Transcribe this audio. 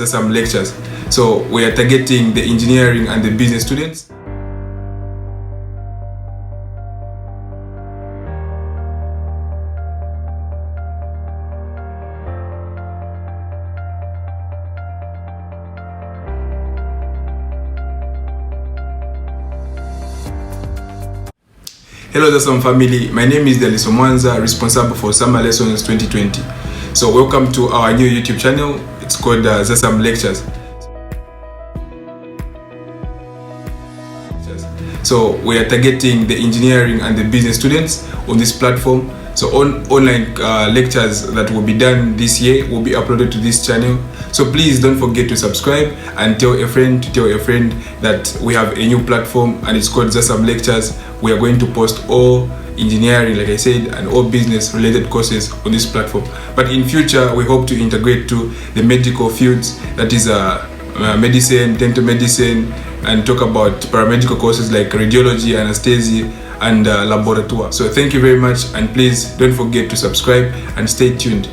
ZASAM Lectures. So we are targeting the engineering and the business students. Hello ZASAM family, my name is Deliso Mwanza, responsible for Summer Lessons 2020. So welcome to our new YouTube channel. It's called ZASAM Lectures. So we are targeting the engineering and the business students on this platform. So online lectures that will be done this year will be uploaded to this channel. So please don't forget to subscribe and tell a friend that we have a new platform and it's called ZASAM Lectures. We are going to post all engineering, like I said, and all business related courses on this platform. But in future, we hope to integrate to the medical fields, that is medicine, dental medicine, and talk about paramedical courses like radiology, anesthesia, and laboratory. So thank you very much, and please don't forget to subscribe and stay tuned.